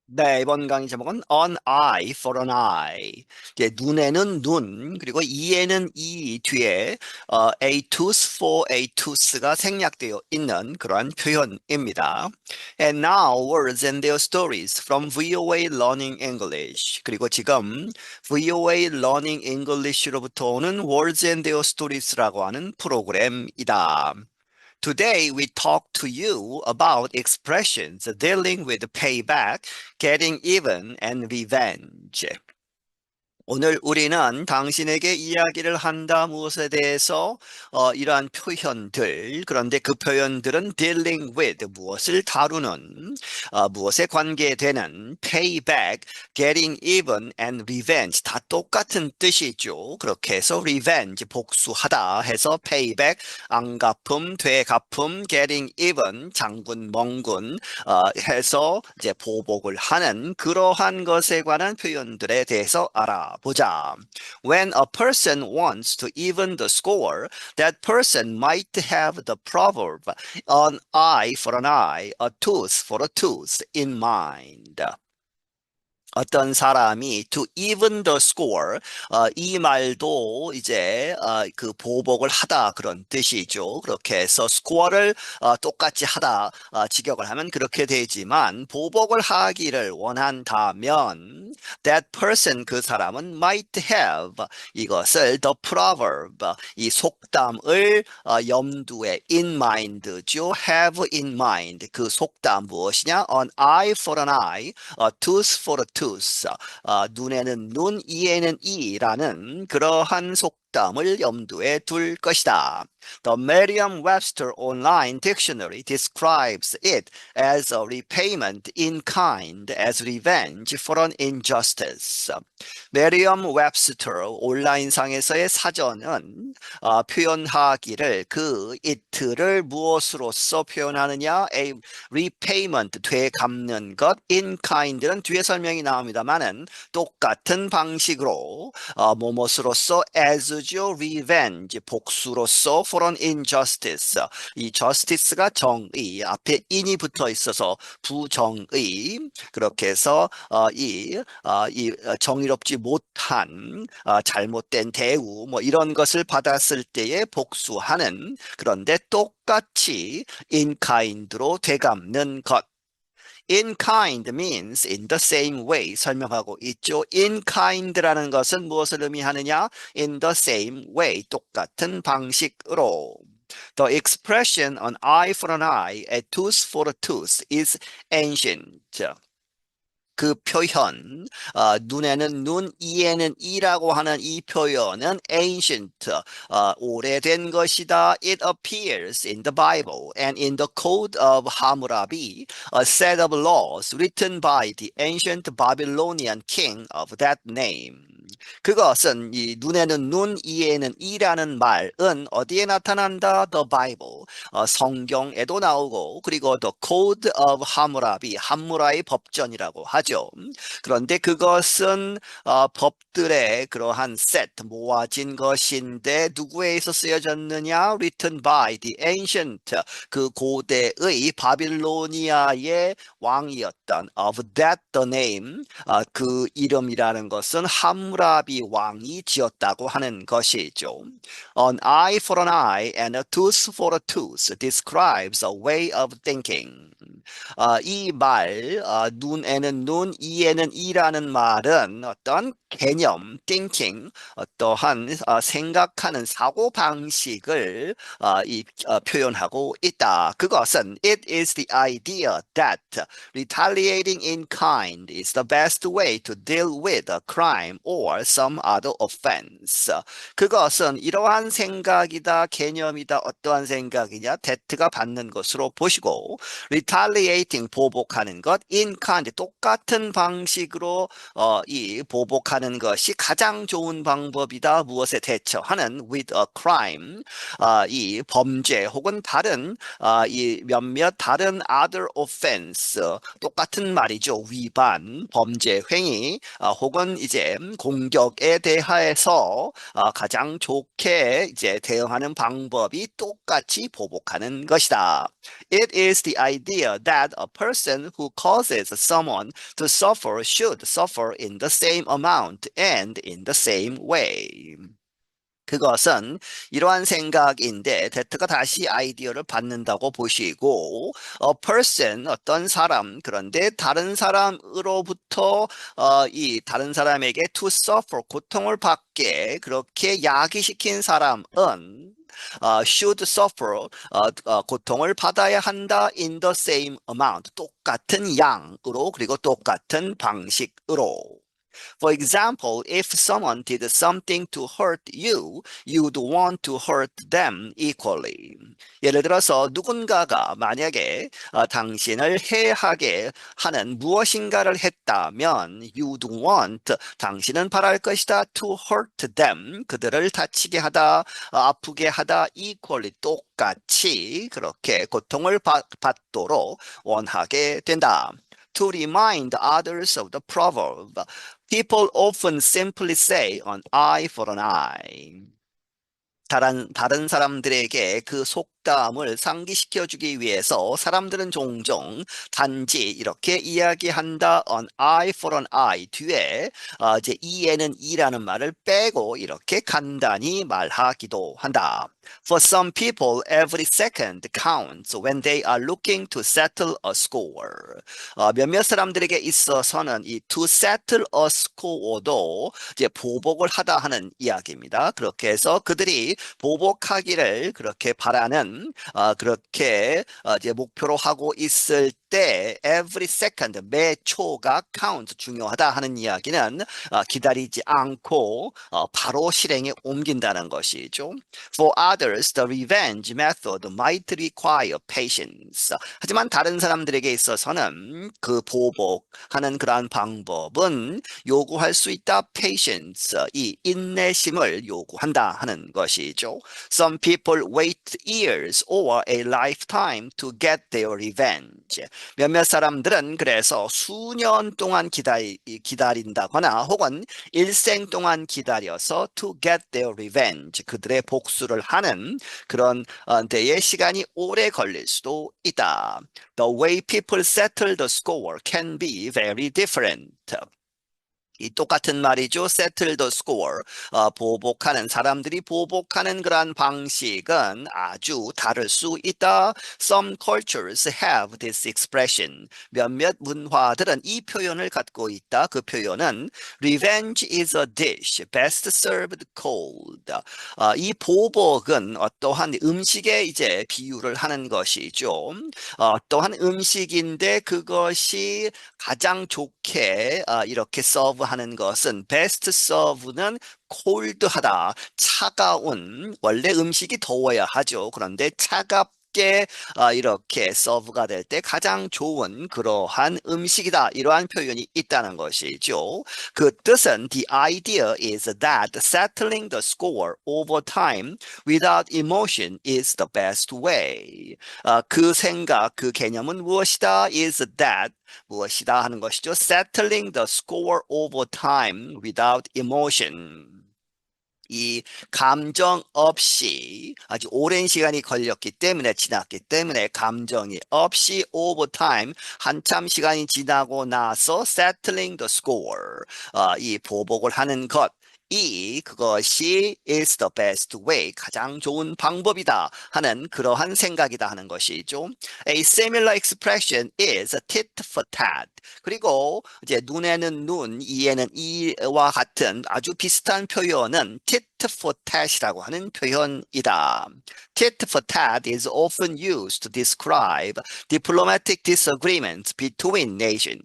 네, 이번 강의 제목은 An eye for an eye. 이제 눈에는 눈, 그리고 이에는 이 뒤에 a tooth for a tooth가 생략되어 있는 그러한 표현입니다. And now words and their stories from VOA Learning English. 그리고 지금 VOA Learning English로부터 오는 Words and their Stories라고 하는 프로그램이다. Today, we talk to you about expressions dealing with payback, getting even, and revenge. 오늘 우리는 당신에게 이야기를 한다 무엇에 대해서 이러한 표현들, 그런데 그 표현들은 dealing with 무엇을 다루는 무엇에 관계되는 payback, getting even and revenge 다 똑같은 뜻이죠. 그렇게 해서 revenge 복수하다 해서 payback 안갚음, 되갚음, getting even 장군, 멍군 해서 이제 보복을 하는 그러한 것에 관한 표현들에 대해서 알아보자. When a person wants to even the score, that person might have the proverb an eye for an eye, a tooth for a tooth in mind. 어떤 사람이 to even the score 이 말도 이제 그 보복을 하다 그런 뜻이죠. 그렇게 해서 score를 똑같이 하다 직역을 하면 그렇게 되지만 보복을 하기를 원한다면 that person 그 사람은 might have 이것을 the proverb 이 속담을 염두에 in mind죠. have in mind 그 속담 무엇이냐? An eye for an eye, a tooth for a tooth. 눈에는 눈, 이에는 이라는 그러한 속담을 염두에 둘 것이다. The Merriam-Webster Online Dictionary describes it as a repayment in kind, as revenge for an injustice. 메리엄 웹스터 온라인상에서의 사전은 표현하기를 그 it를 무엇으로서 표현하느냐? A repayment 되갚는 것, in kind는 뒤에 설명이 나옵니다만은 똑같은 방식으로 뭐뭇으로서 as죠, revenge 복수로서 for an injustice 이 justice가 정의 앞에 in이 붙어 있어서 부정의 그렇게 해서 이 정의롭지 못한 잘못된 대우 뭐 이런 것을 받았을 때에 복수하는 그런데 똑같이 in kind로 되갚는 것. In kind means in the same way 설명하고 있죠. In kind라는 것은 무엇을 의미하느냐? In the same way 똑같은 방식으로. The expression an eye for an eye, a tooth for a tooth is ancient. 그 표현, 눈에는 눈, 이에는 이라고 하는 이 표현은 ancient, 오래된 것이다. It appears in the Bible and in the Code of Hammurabi, a set of laws written by the ancient Babylonian king of that name. 그것은 이 눈에는 눈, 이에는 이라는 말은 어디에 나타난다? The Bible. 성경에도 나오고 그리고 The Code of Hammurabi, 함무라비 법전이라고 하죠. 그런데 그것은 법들의 그러한 세트 모아진 것인데 누구에서 쓰여졌느냐? Written by the ancient 그 고대의 바빌로니아의 왕이었던 of that the name 그 이름이라는 것은 함무라비 왕이 지었다고 하는 것이죠. An eye for an eye and a tooth for a tooth describes a way of thinking. 이 말, 눈에는 눈, 이에는 이라는 말은 어떤 개념, thinking, 어떠한 생각하는 사고 방식을 표현하고 있다. 그것은 it is the idea that retaliating in kind is the best way to deal with a crime or some other offense. 그것은 이러한 생각이다, 개념이다, 어떠한 생각이냐, 대트가 받는 것으로 보시고 retaliating 보복하는 것, in kind 똑같은 방식으로 이 보복하는 것이 가장 좋은 방법이다. 무엇에 대처하는 with a crime 이 범죄 혹은 다른 이 몇몇 다른 other offense 똑같은 말이죠. 위반, 범죄, 행위 혹은 이제 공격에 대하여서 가장 좋게 이제 대응하는 방법이 똑같이 보복하는 것이다. It is the idea that a person who causes someone to suffer should suffer in the same amount and in the same way. 그것은 이러한 생각인데 데트가 다시 아이디어를 받는다고 보시고 a person 어떤 사람 그런데 다른 사람으로부터 이 다른 사람에게 to suffer 고통을 받게 그렇게 야기시킨 사람은 should suffer 고통을 받아야 한다 in the same amount 똑같은 양으로 그리고 똑같은 방식으로. For example, if someone did something to hurt you, you'd want to hurt them equally. 예를 들어서 누군가가 만약에 당신을 해하게 하는 무엇인가를 했다면 you'd want, 당신은 바랄 것이다 to hurt them, 그들을 다치게 하다, 아프게 하다 equally, 똑같이 그렇게 고통을 받도록 원하게 된다. To remind others of the proverb, people often simply say an eye for an eye. 다른 사람들에게 그 속담을 상기시켜주기 위해서 사람들은 종종 단지 이렇게 이야기한다. an eye for an eye 뒤에 이제 e에는 e라는 말을 빼고 이렇게 간단히 말하기도 한다. For some people, every second counts when they are looking to settle a score. 몇몇 사람들에게 있어서는 이 to settle a score도 이제 보복을 하다 하는 이야기입니다. 그렇게 해서 그들이 보복하기를 그렇게 바라는 그렇게 이제 목표로 하고 있을 때 every second 매 초가 count 중요하다 하는 이야기는 기다리지 않고 바로 실행에 옮긴다는 것이죠. For others, the revenge method might require patience. 하지만 다른 사람들에게 있어서는 그 보복하는 그러한 방법은 요구할 수 있다. patience, 이 인내심을 요구한다 하는 것이죠. Some people wait years or a lifetime to get their revenge. 몇몇 사람들은 그래서 수년 동안 기다린다거나 혹은 일생 동안 기다려서 to get their revenge, 그들의 복수를 하는 그런 데에 시간이 오래 걸릴 수도 있다. The way people settle the score can be very different. 이 똑같은 말이죠. settle the score. 보복하는 사람들이 보복하는 그러한 방식은 아주 다를 수 있다. Some cultures have this expression. 몇몇 문화들은 이 표현을 갖고 있다. 그 표현은 revenge is a dish best served cold. 이 보복은 어떠한 음식에 이제 비유를 하는 것이죠. 어떠한 음식인데 그것이 가장 좋게 이렇게 서브 하는 것은 best serve는 cold하다, 차가운, 원래 음식이 더워야 하죠. 그런데 차갑게 이렇게 서브가 될 때 가장 좋은 그러한 음식이다. 이러한 표현이 있다는 것이죠. 그 뜻은 the idea is that settling the score over time without emotion is the best way. 그 생각, 그 개념은 무엇이다? is that 무엇이다 하는 것이죠. Settling the score over time without emotion. 이 감정 없이 아주 오랜 시간이 걸렸기 때문에 지났기 때문에 감정이 없이 over time 한참 시간이 지나고 나서 settling the score 이 보복을 하는 것 그것이 is the best way, 가장 좋은 방법이다 하는 그러한 생각이다 하는 것이죠. A similar expression is tit for tat. 그리고 이제 눈에는 눈, 이에는 이와 같은 아주 비슷한 표현은 tit for tat이라고 하는 표현이다. Tit for tat is often used to describe diplomatic disagreements between nations.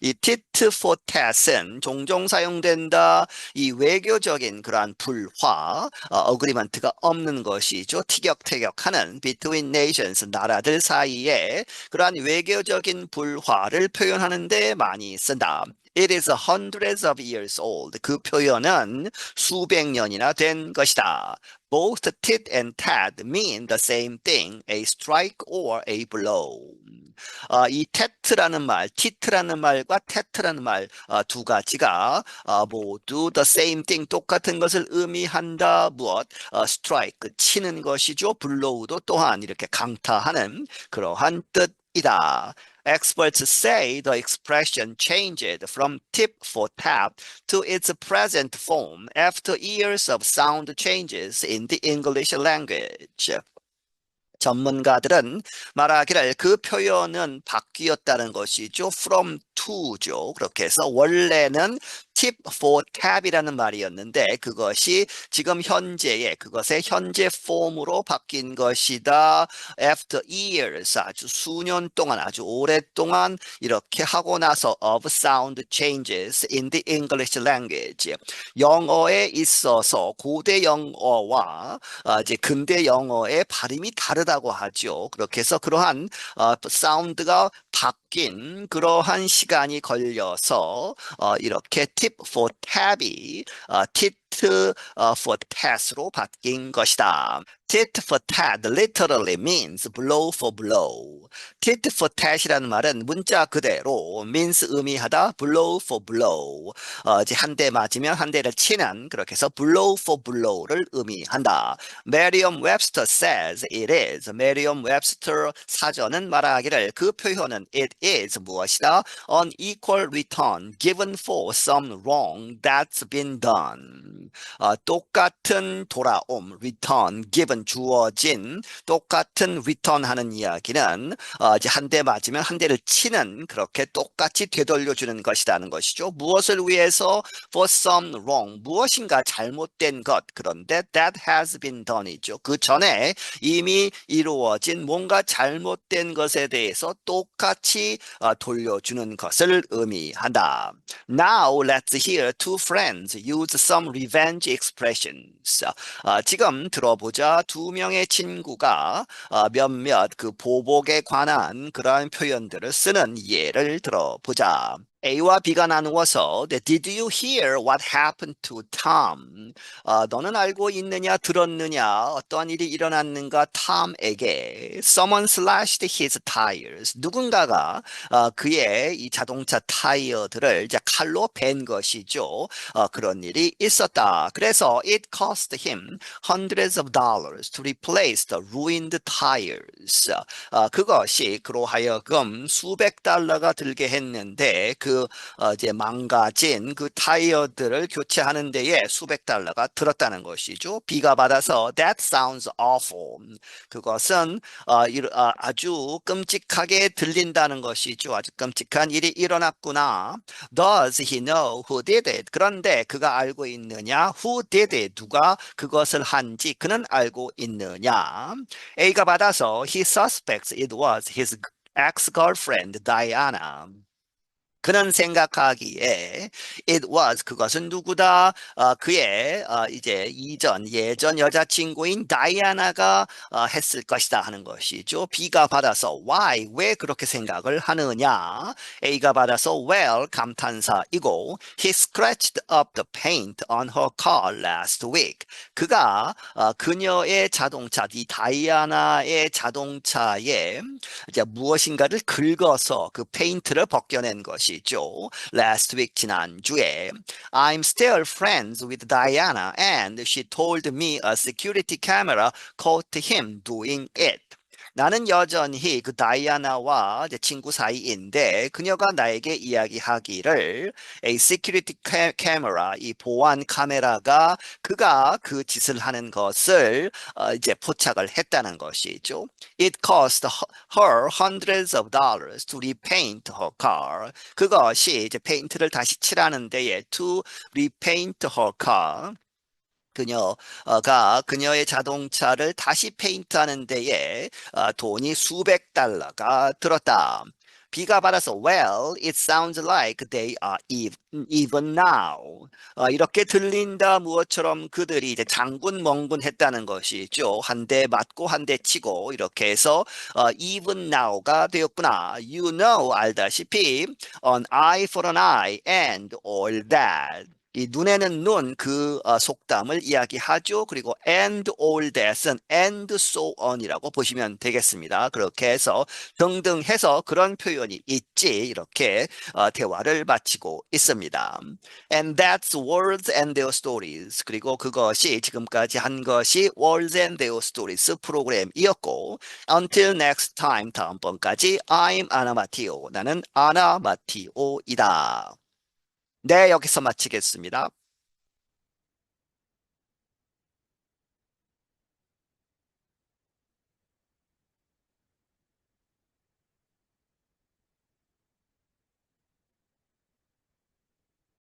이 tit for tat은 종종 사용된다. 이 외교적인 그러한 불화, 어그리먼트가 없는 것이죠. 티격태격하는 between nations, 나라들 사이에 그러한 외교적인 불화를 표현하는 데 많이 쓴다. It is hundreds of years old. 그 표현은 수백 년이나 된 것이다. Both tit and tat mean the same thing, a strike or a blow. 이 tet라는 말, tit라는 말과 tet라는 말 두 가지가 모두 the same thing, 똑같은 것을 의미한다. 무엇? strike, 치는 것이죠. blow도 또한 이렇게 강타하는 그러한 뜻 이다. Experts say the expression changed from tip for tat to its present form after years of sound changes in the English language. 전문가들은 말하기를 그 표현은 바뀌었다는 것이죠. from to죠. 그렇게 해서 원래는 tip for tab이라는 말이었는데 그것이 지금 현재의 그것의 현재 폼으로 바뀐 것이다. After years 아주 수년 동안 아주 오랫동안 이렇게 하고 나서 of sound changes in the English language. 영어에 있어서 고대 영어와 이제 근대 영어의 발음이 다르다고 하죠. 그렇게 해서 그러한 사운드가 바뀐 그러한 시간이 걸려서 이렇게 tip for tab이 tit for tat으로 바뀐 것이다. Tit for tat literally means blow for blow. Tit for tat이라는 말은 문자 그대로 means 의미하다 blow for blow. 이제 한 대 맞으면 한 대를 치는 그렇게 해서 blow for blow를 의미한다. Merriam-Webster says it is. Merriam-Webster 사전은 말하기를 그 표현은 it is 무엇이다? An equal return given for some wrong that's been done. 똑같은 돌아옴, return, given 주어진 똑같은 return 하는 이야기는 이제 한 대 맞으면 한 대를 치는 그렇게 똑같이 되돌려주는 것이라는 것이죠. 무엇을 위해서 for some wrong 무엇인가 잘못된 것 그런데 that has been done이죠. 그 전에 이미 이루어진 뭔가 잘못된 것에 대해서 똑같이 돌려주는 것을 의미한다. Now let's hear two friends use some revenge expressions. 지금 들어보자 두 명의 친구가 몇몇 그 보복에 관한 그러한 표현들을 쓰는 예를 들어보자. A와 B가 나누어서 Did you hear what happened to Tom? 너는 알고 있느냐 들었느냐 어떠한 일이 일어났는가 톰에게 Someone slashed his tires. 누군가가 그의 이 자동차 타이어들을 이제 칼로 벤 것이죠. 그런 일이 있었다. 그래서 it cost him hundreds of dollars to replace the ruined tires. 그것이 그로 하여금 수백 달러가 들게 했는데 그 이제 망가진 그 타이어들을 교체하는 데에 수백 달러가 들었다는 것이죠. B가 받아서 that sounds awful. 그것은 아주 끔찍하게 들린다는 것이죠. 아주 끔찍한 일이 일어났구나. Does he know who did it? 그런데 그가 알고 있느냐? Who did it? 누가 그것을 한지 그는 알고 있느냐? A가 받아서 he suspects it was his ex-girlfriend Diana. 그는 생각하기에 it was 그것은 누구다? 그의 이제 예전 여자친구인 다이아나가 했을 것이다 하는 것이죠. B가 받아서 why 왜 그렇게 생각을 하느냐? A가 받아서 well 감탄사이고 he scratched up the paint on her car last week. 그가 그녀의 자동차 이 다이아나의 자동차에 이제 무엇인가를 긁어서 그 페인트를 벗겨낸 것이 있죠. Last week 지난주에 I'm still friends with Diana and she told me a security camera caught him doing it. 나는 여전히 그 다이아나와 이제 친구 사이인데 그녀가 나에게 이야기하기를 a security camera 이 보안 카메라가 그가 그 짓을 하는 것을 이제 포착을 했다는 것이죠. It cost her hundreds of dollars to repaint her car. 그것이 이제 페인트를 다시 칠하는 데에 to repaint her car. 그녀가 그녀의 자동차를 다시 페인트하는 데에 돈이 수백 달러가 들었다. B가 받아서 well, it sounds like they are even now. 이렇게 들린다 무엇처럼 그들이 이제 장군멍군 했다는 것이죠. 한 대 맞고 한 대 치고 이렇게 해서 even now가 되었구나. You know 알다시피 an eye for an eye and all that. 이 눈에는 눈, 그 속담을 이야기하죠. 그리고 and all that은 and so on이라고 보시면 되겠습니다. 그렇게 해서 등등 해서 그런 표현이 있지. 이렇게 대화를 마치고 있습니다. And that's words and their stories. 그리고 그것이 지금까지 한 것이 words and their stories 프로그램이었고 until next time 다음번까지 I'm Anna Matteo. 나는 아나 마티오이다. 네, 여기서 마치겠습니다.